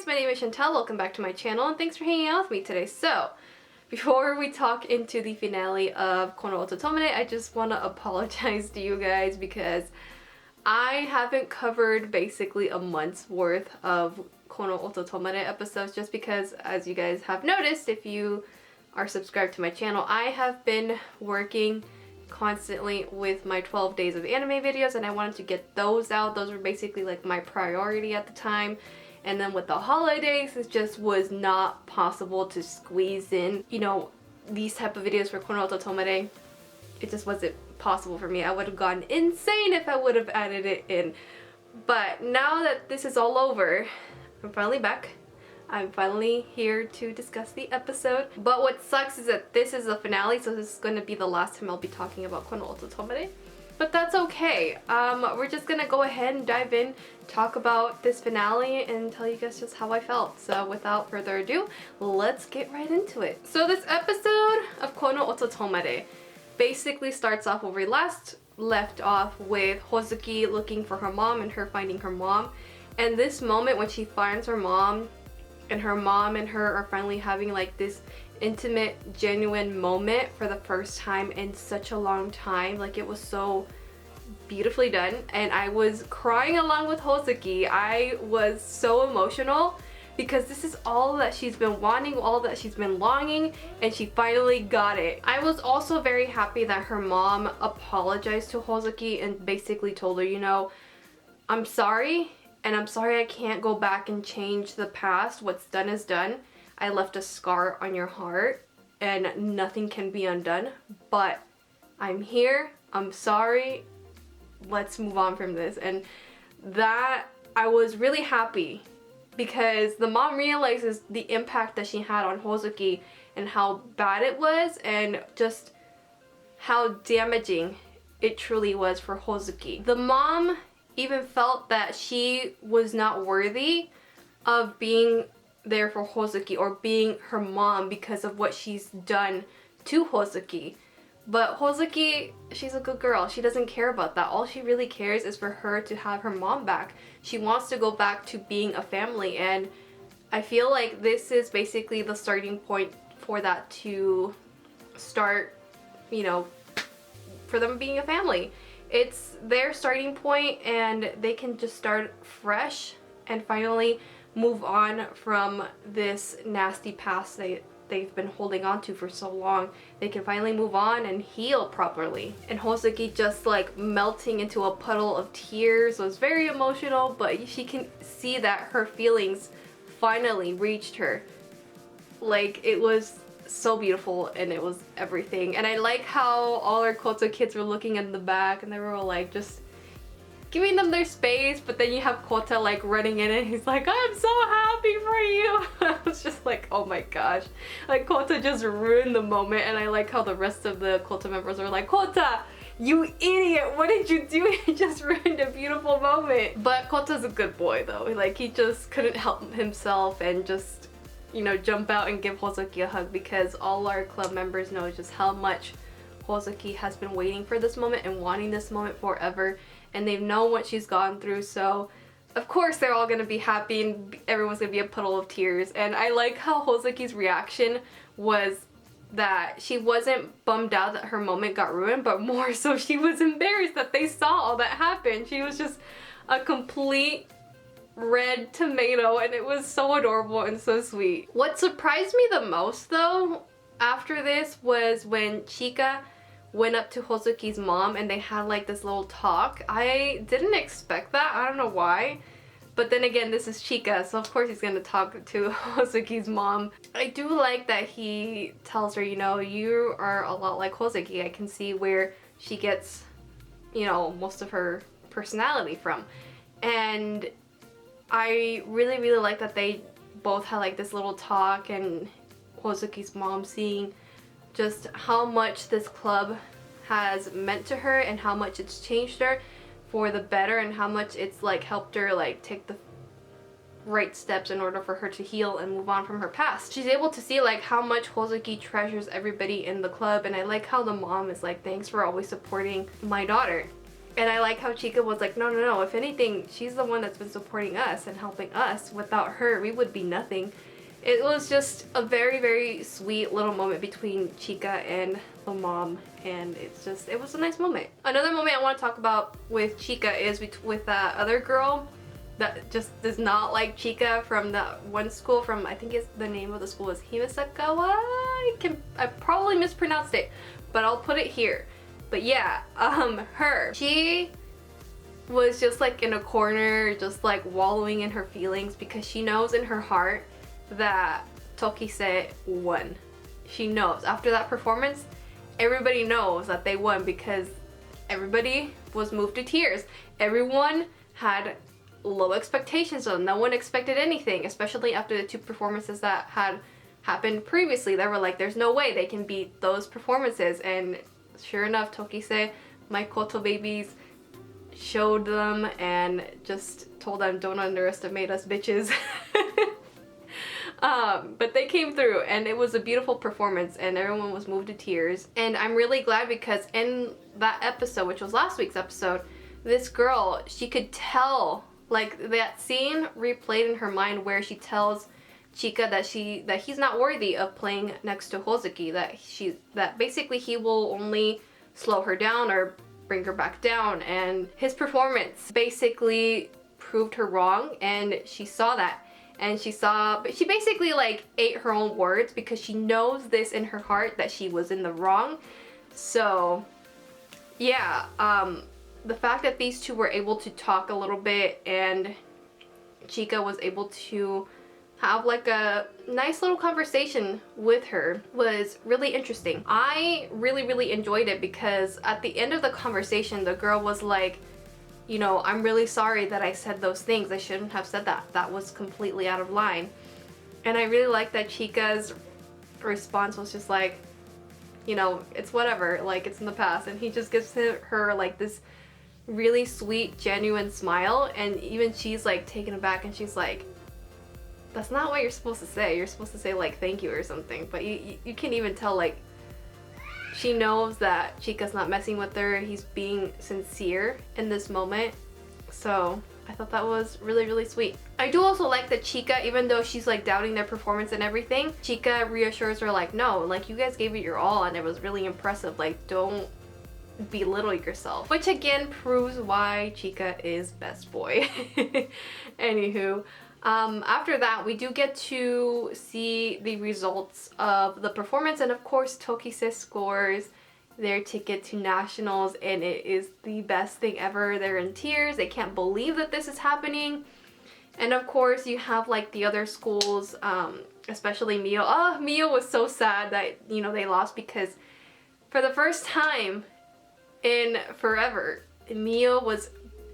my name is Chantel. Welcome back to my channel and thanks for hanging out with me today. So, before we talk into the finale of Kono Oto Tomare, I just want to apologize to you guys because I haven't covered basically a month's worth of Kono Oto Tomare episodes just because, as you guys have noticed, if you are subscribed to my channel, I have been working constantly with my 12 days of anime videos and I wanted to get those out. Those were basically like my priority at the time. And then with the holidays, it just was not possible to squeeze in, you know, these type of videos for Kono Oto Tomare. It just wasn't possible for me. I would have gone insane if I would have added it in. But now that this is all over, I'm finally back. I'm finally here to discuss the episode. But what sucks is that this is the finale, so this is going to be the last time I'll be talking about Kono Oto Tomare. But that's okay. We're just gonna go ahead and dive in, talk about this finale, and tell you guys just how I felt. So without further ado, let's get right into it. So this episode of Kono Oto Tomare basically starts off where we last left off with Hozuki looking for her mom and her finding her mom. And this moment when she finds her mom and her are finally having like this intimate, genuine moment for the first time in such a long time. Like, it was so beautifully done and I was crying along with Hozuki. I was so emotional because this is all that she's been wanting, all that she's been longing, and she finally got it. I was also very happy that her mom apologized to Hozuki and basically told her, you know, I'm sorry, and I'm sorry I can't go back and change the past. What's done is done. I left a scar on your heart and nothing can be undone, but I'm here, I'm sorry, let's move on from this. And that, I was really happy because the mom realizes the impact that she had on Hozuki and how bad it was and just how damaging it truly was for Hozuki. The mom even felt that she was not worthy of being there for Hozuki or being her mom because of what she's done to Hozuki. But Hozuki, she's a good girl. She doesn't care about that. All she really cares is for her to have her mom back. She wants to go back to being a family, and I feel like this is basically the starting point for that to start, you know, for them being a family. It's their starting point and they can just start fresh and finally move on from this nasty past they've been holding on to for so long. They can finally move on and heal properly. And Hozuki just like melting into a puddle of tears was very emotional, but she can see that her feelings finally reached her. Like, it was so beautiful and it was everything. And I like how all our Koto kids were looking in the back and they were all like just giving them their space, but then you have Kota like running in and he's like, I'm so happy for you. I was just like, oh my gosh. Like, Kota just ruined the moment, and I like how the rest of the Kota members were like, Kota, you idiot, what did you do? You just ruined a beautiful moment. But Kota's a good boy though. Like, he just couldn't help himself and just, you know, jump out and give Hozuki a hug because all our club members know just how much Hozuki has been waiting for this moment and wanting this moment forever. And they've known what she's gone through, so of course they're all gonna be happy and everyone's gonna be a puddle of tears. And I like how Hozuki's reaction was that she wasn't bummed out that her moment got ruined, but more so she was embarrassed that they saw all that happen. She was just a complete red tomato and it was so adorable and so sweet. What surprised me the most though after this was when Chika went up to Hozuki's mom and they had like this little talk. I didn't expect that. I don't know why. But then again, this is Chika, so of course he's gonna talk to Hozuki's mom. I do like that he tells her, you know, you are a lot like Hozuki. I can see where she gets, you know, most of her personality from. And I really, really like that they both had like this little talk, and Hozuki's mom seeing just how much this club has meant to her and how much it's changed her for the better and how much it's like helped her like take the right steps in order for her to heal and move on from her past. She's able to see like how much Hozuki treasures everybody in the club, and I like how the mom is like, thanks for always supporting my daughter. And I like how Chika was like, no, no, no, if anything, she's the one that's been supporting us and helping us. Without her, we would be nothing. It was just a very, very sweet little moment between Chika and the mom, and it was a nice moment. Another moment I want to talk about with Chika is with that other girl that just does not like Chika from that one school from, I think the name of the school is Himasakawa? I probably mispronounced it, but I'll put it here. But yeah, she was just like in a corner, just like wallowing in her feelings because she knows in her heart that Tokise won. She knows. After that performance, everybody knows that they won because everybody was moved to tears. Everyone had low expectations, so no one expected anything, especially after the 2 performances that had happened previously. They were like, there's no way they can beat those performances, and sure enough, Tokise, my koto babies, showed them and just told them, don't underestimate us bitches. But they came through, and it was a beautiful performance, and everyone was moved to tears. And I'm really glad because in that episode, which was last week's episode, this girl, she could tell, like, that scene replayed in her mind where she tells Chika that he's not worthy of playing next to Hozuki, that basically he will only slow her down or bring her back down, and his performance basically proved her wrong, and she saw that. And but she basically like ate her own words because she knows this in her heart that she was in the wrong. So yeah, the fact that these two were able to talk a little bit and Chika was able to have like a nice little conversation with her was really interesting. I really, really enjoyed it because at the end of the conversation, the girl was like, you know, I'm really sorry that I said those things. I shouldn't have said that. That was completely out of line. And I really like that Chika's response was just like, you know, it's whatever, like it's in the past. And he just gives her like this really sweet, genuine smile. And even she's like taken aback and she's like, that's not what you're supposed to say. You're supposed to say like thank you or something. But you can even tell like she knows that Chika's not messing with her. He's being sincere in this moment. So I thought that was really, really sweet. I do also like that Chika, even though she's like doubting their performance and everything, Chika reassures her like, no, like you guys gave it your all and it was really impressive. Like don't belittle yourself. Which again proves why Chika is best boy. Anywho. After that, we do get to see the results of the performance, and of course Tokise scores their ticket to nationals, and it is the best thing ever. They're in tears. They can't believe that this is happening. And of course you have like the other schools, especially Mio. Oh, Mio was so sad that, you know, they lost because for the first time in forever, Mio was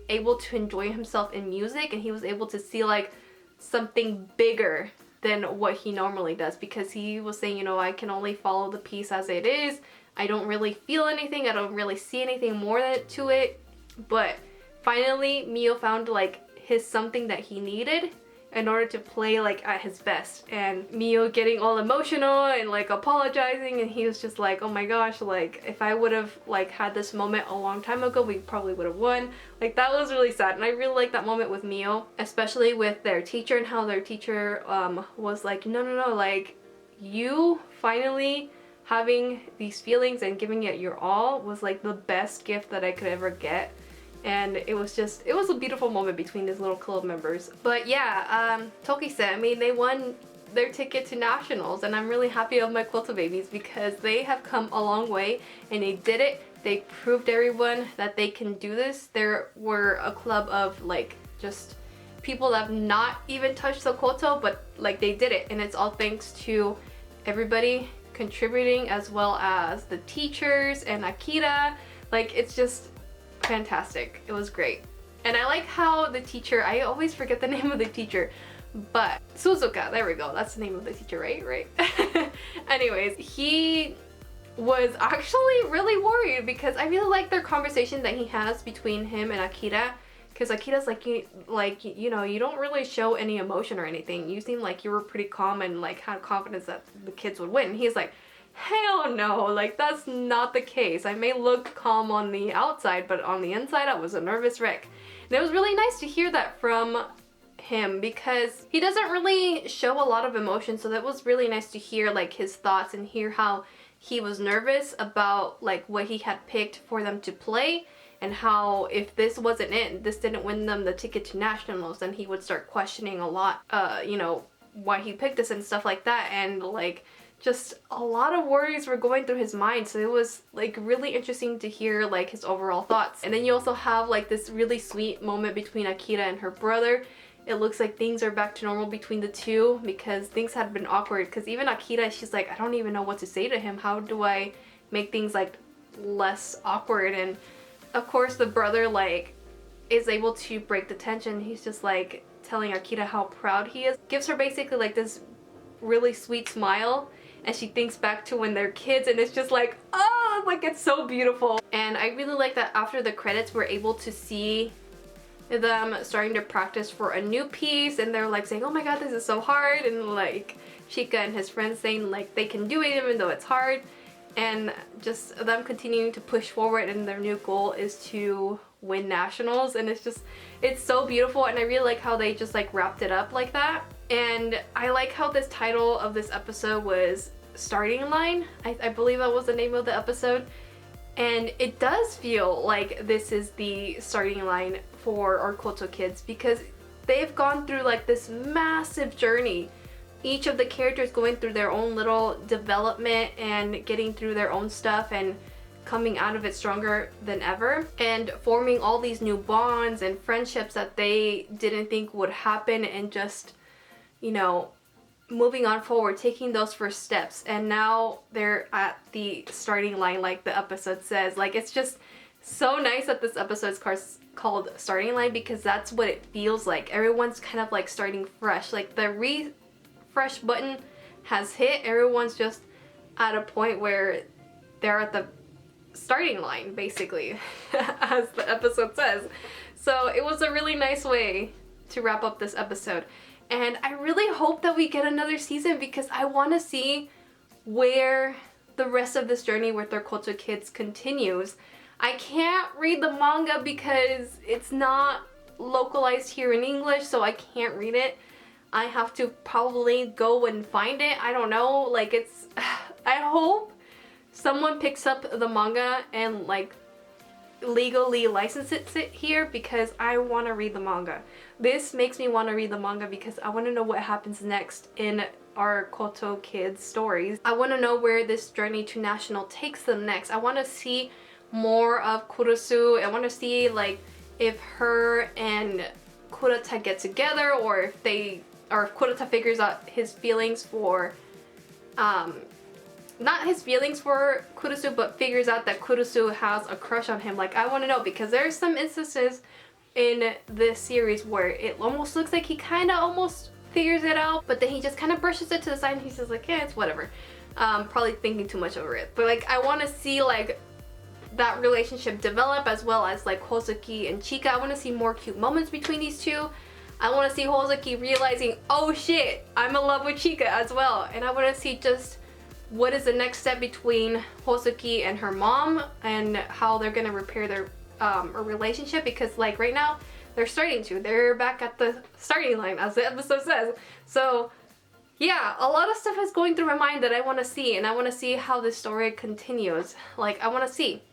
able to enjoy himself in music, and he was able to see like something bigger than what he normally does, because he was saying, you know, I can only follow the piece as it is. I don't really feel anything. I don't really see anything more to it. But finally, Mio found like his something that he needed in order to play like at his best. And Mio getting all emotional and like apologizing, and he was just like, oh my gosh, like if I would have like had this moment a long time ago, we probably would have won. Like that was really sad, and I really like that moment with Mio, especially with their teacher and how their teacher was like, no, like you finally having these feelings and giving it your all was like the best gift that I could ever get. And it was a beautiful moment between these little club members. But yeah, Tokise, I mean, they won their ticket to nationals, and I'm really happy of my koto babies because they have come a long way and they did it. They proved everyone that they can do this. There were a club of like just people that have not even touched the koto, but like they did it, and it's all thanks to everybody contributing, as well as the teachers and Akira. Like it's just fantastic. It was great. And I like how the teacher, I always forget the name of the teacher, but Suzuka, there we go, that's the name of the teacher, right? Anyways, he was actually really worried because I really like their conversation that he has between him and Akira, because Akira's like, you know, you don't really show any emotion or anything. You seem like you were pretty calm and like had confidence that the kids would win. And he's like, hell no, like that's not the case. I may look calm on the outside, but on the inside I was a nervous wreck. And it was really nice to hear that from him because he doesn't really show a lot of emotion, so that was really nice to hear like his thoughts and hear how he was nervous about like what he had picked for them to play, and how if this wasn't it, this didn't win them the ticket to nationals, then he would start questioning a lot, you know, why he picked this and stuff like that, and like just a lot of worries were going through his mind. So it was like really interesting to hear like his overall thoughts. And then you also have like this really sweet moment between Akira and her brother. It looks like things are back to normal between the two because things had been awkward, because even Akira, she's like, I don't even know what to say to him. How do I make things like less awkward? And of course the brother like is able to break the tension. He's just like telling Akira how proud he is. Gives her basically like this really sweet smile, and she thinks back to when they're kids, and it's just like, oh, like it's so beautiful. And I really like that after the credits we're able to see them starting to practice for a new piece, and they're like saying, oh my god, this is so hard, and like Chika and his friends saying like they can do it even though it's hard, and just them continuing to push forward, and their new goal is to win nationals. And it's so beautiful, and I really like how they just like wrapped it up like that. And I like how this title of this episode was Starting Line. I believe that was the name of the episode. And it does feel like this is the starting line for our Koto kids, because they've gone through like this massive journey. Each of the characters going through their own little development and getting through their own stuff and coming out of it stronger than ever, and forming all these new bonds and friendships that they didn't think would happen, and just, you know, moving on forward, taking those first steps. And now they're at the starting line, like the episode says. Like, it's just so nice that this episode is called Starting Line, because that's what it feels like. Everyone's kind of like starting fresh. Like the refresh button has hit. Everyone's just at a point where they're at the starting line, basically, as the episode says. So it was a really nice way to wrap up this episode. And I really hope that we get another season, because I want to see where the rest of this journey with their Koto kids continues. I can't read the manga because it's not localized here in English, so I can't read it. I have to probably go and find it. I don't know, like it's... I hope someone picks up the manga and like legally licenses it here, because I want to read the manga. This makes me want to read the manga because I want to know what happens next in our Koto kids stories. I want to know where this journey to national takes them next. I want to see more of Kurusu. I want to see like if her and Kurata get together, or if Kurata figures out his feelings for not his feelings for Kurusu, but figures out that Kurusu has a crush on him. Like, I want to know, because there's some instances in this series where it almost looks like he kind of almost figures it out, but then he just kind of brushes it to the side and he's just like, yeah, it's whatever. Probably thinking too much over it. But like, I want to see like that relationship develop, as well as like Hozuki and Chika. I want to see more cute moments between these two. I want to see Hozuki realizing, oh shit, I'm in love with Chika as well. And I want to see just what is the next step between Hozuki and her mom, and how they're gonna repair their relationship, because like right now they're back at the starting line, as the episode says. So yeah, a lot of stuff is going through my mind that I want to see, and I want to see how this story continues. Like, I want to see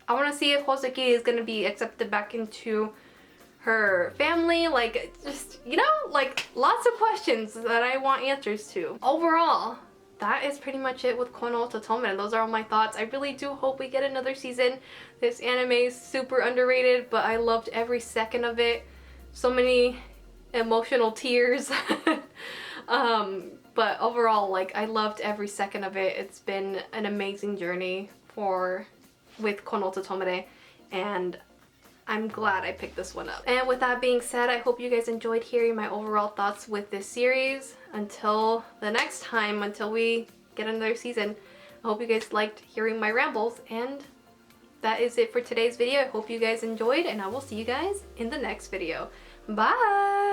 if Hozuki is gonna be accepted back into her family. Like, just, you know, like lots of questions that I want answers to. Overall, that is pretty much it with Kono Totomare. Those are all my thoughts. I really do hope we get another season. This anime is super underrated, but I loved every second of it. So many emotional tears. But overall, like, I loved every second of it. It's been an amazing journey with Kono Totomare, and I'm glad I picked this one up. And with that being said, I hope you guys enjoyed hearing my overall thoughts with this series. Until the next time, until we get another season, I hope you guys liked hearing my rambles, and that is it for today's video. I hope you guys enjoyed, and I will see you guys in the next video. Bye!